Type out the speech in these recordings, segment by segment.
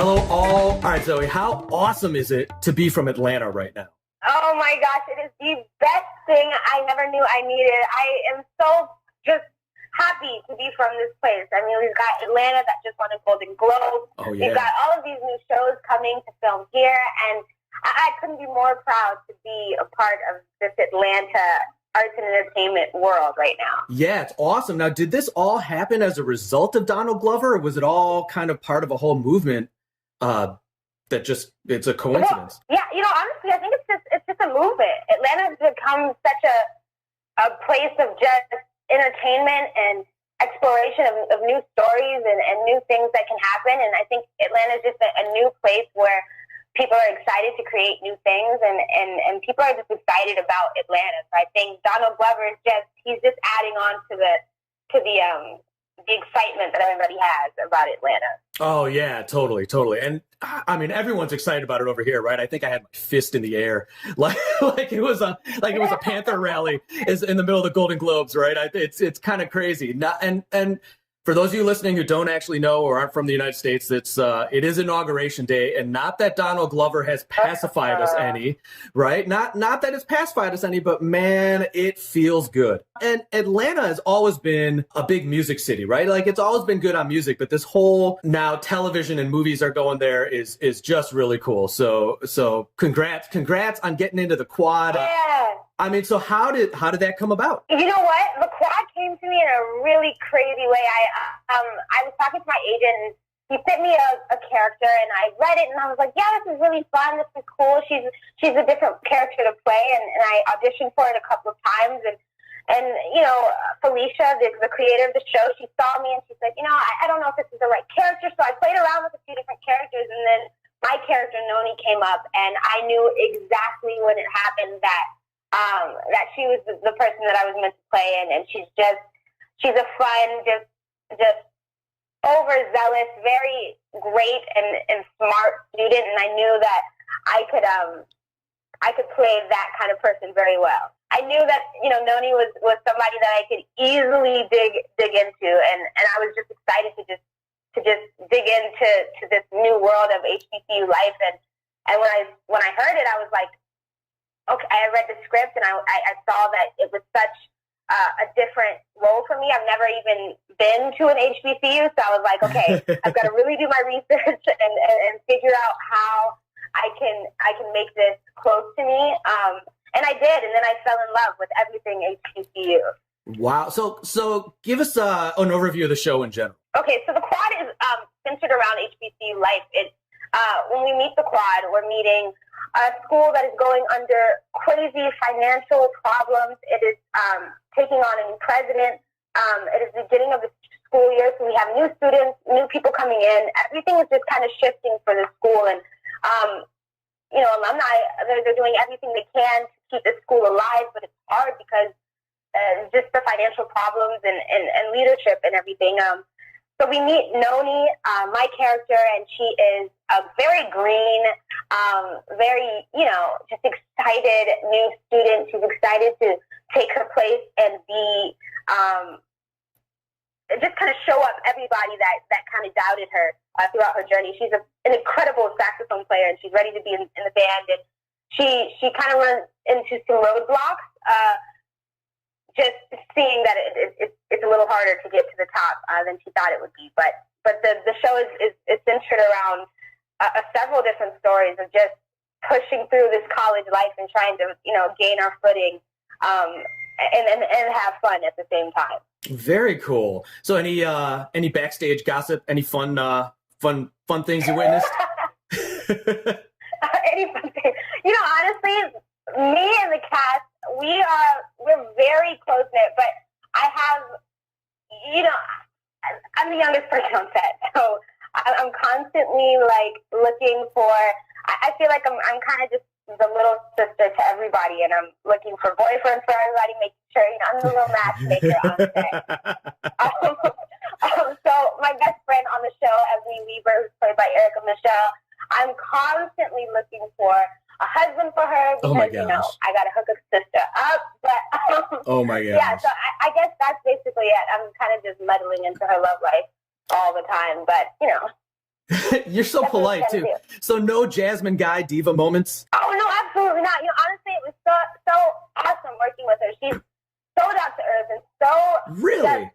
Hello, all. All right, Zoe, how awesome is it to be from Atlanta right now? Oh my gosh, it is the best thing I never knew I needed. I am so just happy to be from this place. I mean, we've got Atlanta that just won a Golden Globe. Oh, yeah. We've got all of these new shows coming to film here, and I couldn't be more proud to be a part of this Atlanta arts and entertainment world right now. Yeah, it's awesome. Now, did this all happen as a result of Donald Glover, or was it all kind of part of a whole movement that just, it's a coincidence? Well, yeah, honestly, I think it's just a movement. Atlanta has become such a place of just entertainment and exploration of new stories and new things that can happen. And I think Atlanta is just a new place where people are excited to create new things, and people are just excited about Atlanta. So I think Donald Glover he's just adding on to the excitement that everybody has about Atlanta. Oh yeah, totally. And I mean, everyone's excited about it over here, right? I think I had my fist in the air, like it was a Panther rally is in the middle of the Golden Globes, right? It's kind of crazy. And for those of you listening who don't actually know or aren't from the United States, it is Inauguration Day, and not that Donald Glover has pacified us any, right? Not that it's pacified us any, but man, it feels good. And Atlanta has always been a big music city, right? Like it's always been good on music, but this whole now television and movies are going there is just really cool. So congrats on getting into the quad. Yeah. I mean, so how did that come about? You know what? The quad came to me in a really crazy way. I was talking to my agent, and he sent me a character, and I read it, and I was like, yeah, this is really fun. This is cool. She's a different character to play, and I auditioned for it a couple of times, and Felicia, the creator of the show, she saw me, and she said, I don't know if this is the right character, so I played around with a few different characters, and then my character, Noni, came up, and I knew exactly when it happened that she was the person that I was meant to play, and she's a fun, just overzealous, very great and smart student, and I knew that I could play that kind of person very well. I knew that Noni was somebody that I could easily dig into, and I was just excited to just dig into this new world of HBCU life, and when I heard it, I was like, okay, I read the script, and I saw that it was such a different role for me. I've never even been to an HBCU, so I was like, okay, I've got to really do my research and figure out how I can make this close to me. And I did, and then I fell in love with everything HBCU. Wow. So give us an overview of the show in general. Okay, so the quad is centered around HBCU life. When we meet the quad, we're meeting a school that is going under crazy financial problems. It is taking on a new president. It is the beginning of the school year, so we have new students, new people coming in. Everything is just kind of shifting for the school, and alumni, they're doing everything they can to keep the school alive, but it's hard because just the financial problems and leadership and everything. So we meet Noni, my character, and she is a very green, very, just excited new student. She's excited to take her place and be, just kind of show up everybody that kind of doubted her throughout her journey. She's an incredible saxophone player, and she's ready to be in the band. And she kind of runs into some roadblocks, just seeing that it's a little harder to get to the top than she thought it would be. But the show is centered around several different stories of just pushing through this college life and trying to, gain our footing and have fun at the same time. Very cool. So any backstage gossip, any fun things you witnessed? Any fun things? Honestly, me and the cast, we're very close knit, but I have, I'm the youngest person on set, so I'm constantly looking for. I feel like I'm kind of just the little sister to everybody, and I'm looking for boyfriends for everybody, making sure I'm the little matchmaker on set. So my best friend on the show, Emily Weaver, who's played by Erica Michelle, I'm constantly looking for a husband for her because I got to hook a sister up. But oh my gosh. Yeah, so I guess that's basically it. I'm kind of just meddling into her love life all the time, but You're so polite too. So no Jasmine Guy diva moments? Oh no, absolutely not. Honestly, it was so awesome working with her. She's so down to earth and so really.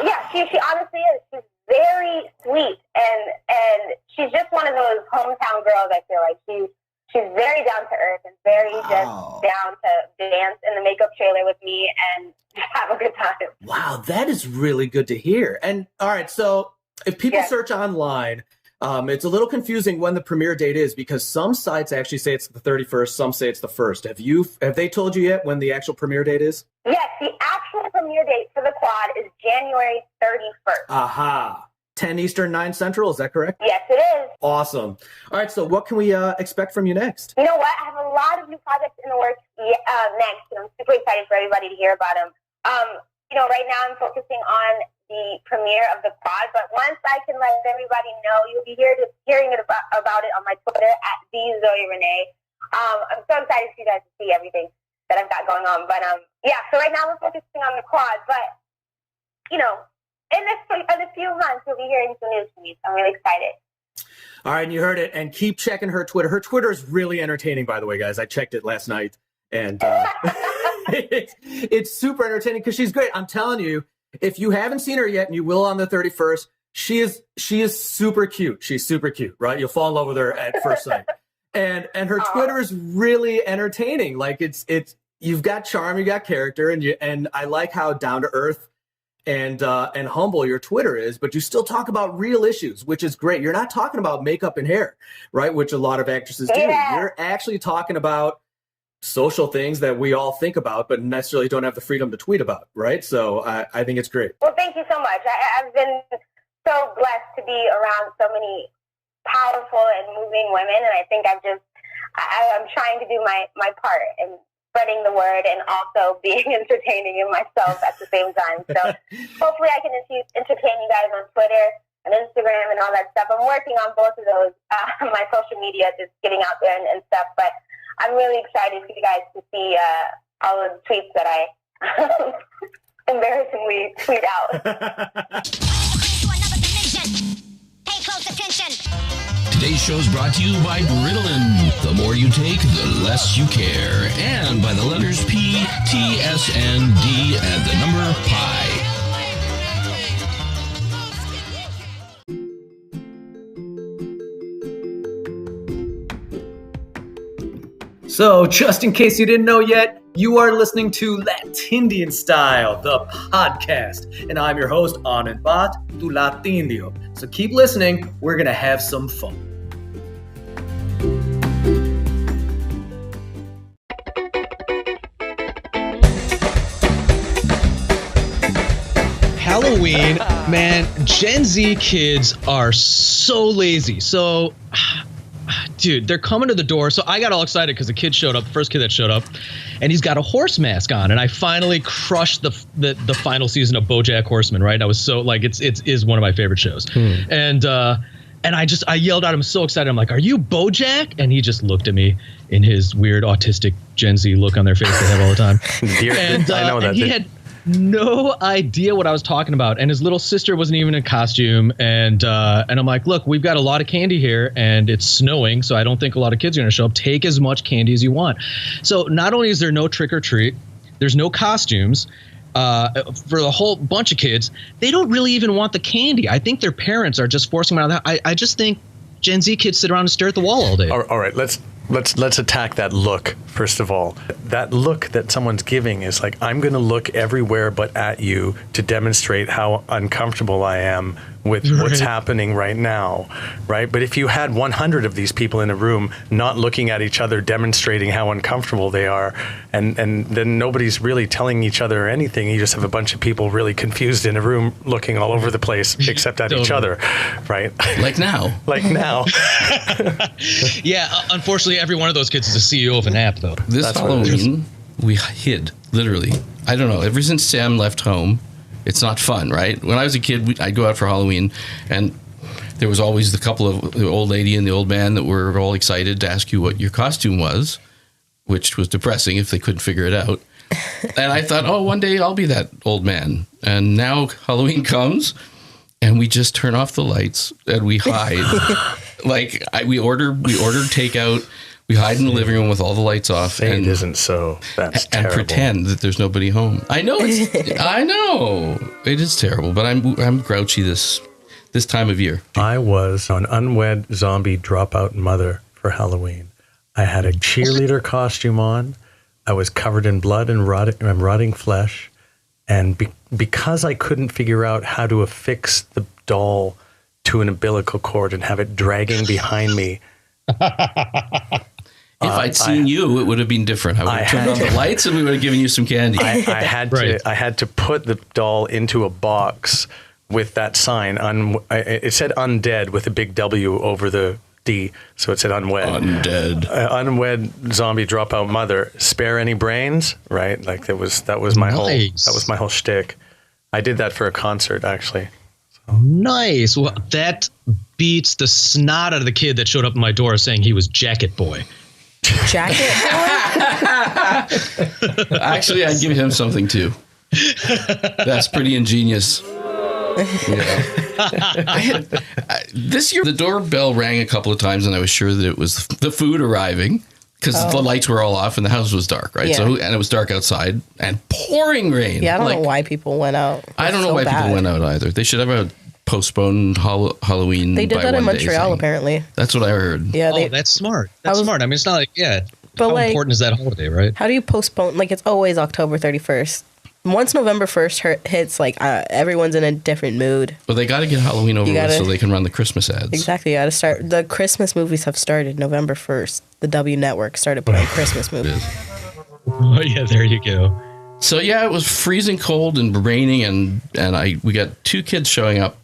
Yeah, she honestly is. She's very sweet and she's just one of those hometown girls. I feel like she's very down to earth and very just down to dance in the makeup trailer with me and have a good time. Wow, that is really good to hear. And all right, so if people search online, it's a little confusing when the premiere date is because some sites actually say it's the 31st, some say it's the 1st. Have they told you yet when the actual premiere date is? Yes, the actual premiere date for the quad is January 31st. Aha. 10 Eastern, 9 Central, is that correct? Yes, it is. Awesome. All right, so what can we expect from you next? You know what? I have a lot of new projects in the works next, and I'm super excited for everybody to hear about them. Right now I'm focusing on the premiere of the quad, but once I can let everybody know, you'll be hearing about it on my Twitter at @TheZoeRenee. I'm so excited for you guys to see everything that I've got going on. But so right now we're focusing on the quad, but in a few months you'll be hearing some news from me. So I'm really excited. All right, and you heard it. And keep checking her Twitter. Her Twitter is really entertaining, by the way, guys. I checked it last night, and it's super entertaining because she's great. I'm telling you, if you haven't seen her yet, and you will on the 31st, she is super cute. She's super cute, right? You'll fall in love with her at first sight. And her Twitter is really entertaining. Like it's you've got charm, you got character, and I like how down to earth and humble your Twitter is, but you still talk about real issues, which is great. You're not talking about makeup and hair, right? Which a lot of actresses do. You're actually talking about social things that we all think about, but necessarily don't have the freedom to tweet about, right? So I think it's great. Well, thank you so much. I've been so blessed to be around so many powerful and moving women, and I think I'm trying to do my part in spreading the word and also being entertaining in myself at the same time. So hopefully I can entertain you guys on Twitter and Instagram and all that stuff. I'm working on both of those, my social media, just getting out there and stuff, but I'm really excited for you guys to see all of the tweets that I embarrassingly tweet out. Pay close attention. Today's show is brought to you by Ritalin. The more you take, the less you care. And by the letters P, T, S, N, D, and the number pi. So, just in case you didn't know yet, you are listening to Latindian Style, the podcast. And I'm your host, Anand Bhatt, tu Latindio. So keep listening. We're going to have some fun. Halloween, man, Gen Z kids are so lazy. So, dude, they're coming to the door. So I got all excited because the kid showed up, the first kid that showed up, and he's got a horse mask on. And I finally crushed the final season of BoJack Horseman, right? I was so like, it is one of my favorite shows. And I yelled at him so excited. I'm like, "Are you BoJack?" And he just looked at me in his weird autistic Gen Z look on their face they have all the time. I know that. And he had no idea what I was talking about, and his little sister wasn't even in costume, and I'm like, "Look, we've got a lot of candy here, and it's snowing, so I don't think a lot of kids are going to show up. Take as much candy as you want." So not only is there no trick or treat, there's no costumes for the whole bunch of kids. They don't really even want the candy. I think their parents are just forcing them out. I just think Gen Z kids sit around and stare at the wall all day. All right, let's attack that look first of all. That look that someone's giving is like, I'm going to look everywhere but at you to demonstrate how uncomfortable I am with what's happening right now, right? But if you had 100 of these people in a room not looking at each other, demonstrating how uncomfortable they are, and then nobody's really telling each other anything, you just have a bunch of people really confused in a room looking all over the place except at each other, right? Like now. Like now. Yeah, unfortunately, every one of those kids is a CEO of an app, though. This Halloween, we hid, literally. I don't know, ever since Sam left home, it's not fun, right? When I was a kid, I'd go out for Halloween, and there was always the couple of the old lady and the old man that were all excited to ask you what your costume was, which was depressing if they couldn't figure it out. And I thought, oh, one day I'll be that old man. And now Halloween comes, and we just turn off the lights and we hide. We order takeout. We hide in the living room with all the lights off. Say it isn't so. That's and terrible. pretend that there's nobody home. I know I know it is terrible, but I'm grouchy this time of year. I was an unwed zombie dropout mother for Halloween. I had a cheerleader costume on. I was covered in blood and rotting flesh. And because I couldn't figure out how to affix the doll to an umbilical cord and have it dragging behind me. If I'd seen you, it would have been different. I would have turned on the lights and we would have given you some candy. I had to put the doll into a box with that sign. It said undead with a big W over the D, so it said unwed. Undead. Unwed zombie dropout mother. Spare any brains? Right? Like that was my whole shtick. I did that for a concert actually. Nice. Well, that beats the snot out of the kid that showed up at my door saying he was Jacket Boy. Jacket boy? Actually, I'd give him something too. That's pretty ingenious. This year, the doorbell rang a couple of times, and I was sure that it was the food arriving because the lights were all off and the house was dark, right? Yeah. So, and it was dark outside and pouring rain. Yeah, I don't know why people went out. I don't know why people went out either. They should have a postponed Halloween. They did by that in one day Montreal, thing. apparently. That's what I heard. Yeah, That's smart. That's smart. I mean, it's not like, But how like, important is that holiday, right? How do you postpone? Like, it's always October 31st. Once November 1st hits, like, everyone's in a different mood. Well, they got to get Halloween over with so they can run the Christmas ads. Exactly. You got to start. The Christmas movies have started November 1st. The W Network started putting Christmas movies. Oh, yeah, there you go. So, yeah, it was freezing cold and raining, and we got 2 kids showing up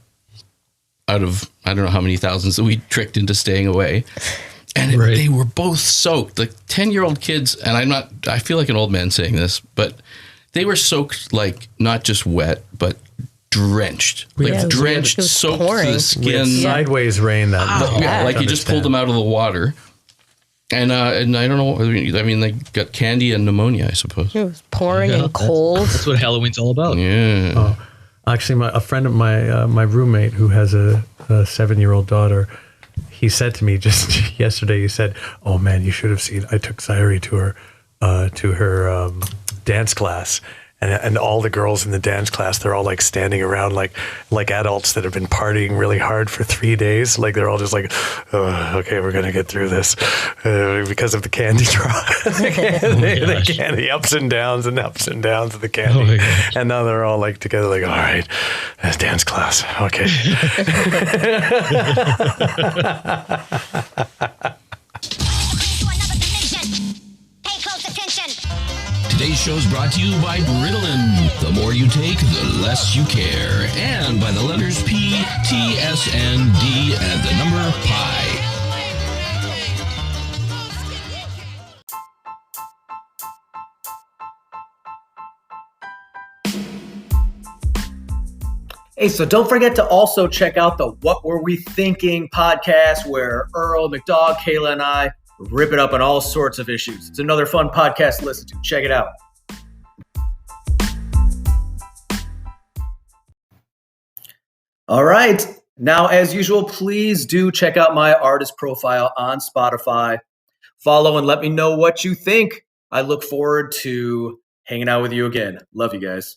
out of, I don't know how many thousands that we tricked into staying away. And they were both soaked, like 10-year-old kids. And I feel like an old man saying this, but they were soaked, like not just wet, but drenched. Like drenched, soaked to the skin. Sideways rain that like you just pulled them out of the water. And I don't know. I mean, they got candy and pneumonia, I suppose. It was pouring and cold. That's what Halloween's all about. Yeah. Actually, a friend of my roommate who has a 7-year-old daughter, he said to me just yesterday, he said, "Oh man, you should have seen. I took Sayuri to her dance class, and all the girls in the dance class, they're all like standing around like adults that have been partying really hard for 3 days. Like they're all just like, oh, okay, we're gonna get through this because of the candy drop, the candy ups and downs of the candy, and now they're all like together, like, all right, dance class, okay." Today's show is brought to you by Ritalin. The more you take, the less you care. And by the letters P, T, S, and D, and the number pi. Hey, so don't forget to also check out the What Were We Thinking podcast, where Earl, McDowell, Kayla, and I rip it up on all sorts of issues. It's another fun podcast to listen to. Check it out. All right. Now, as usual, please do check out my artist profile on Spotify. Follow and let me know what you think. I look forward to hanging out with you again. Love you guys.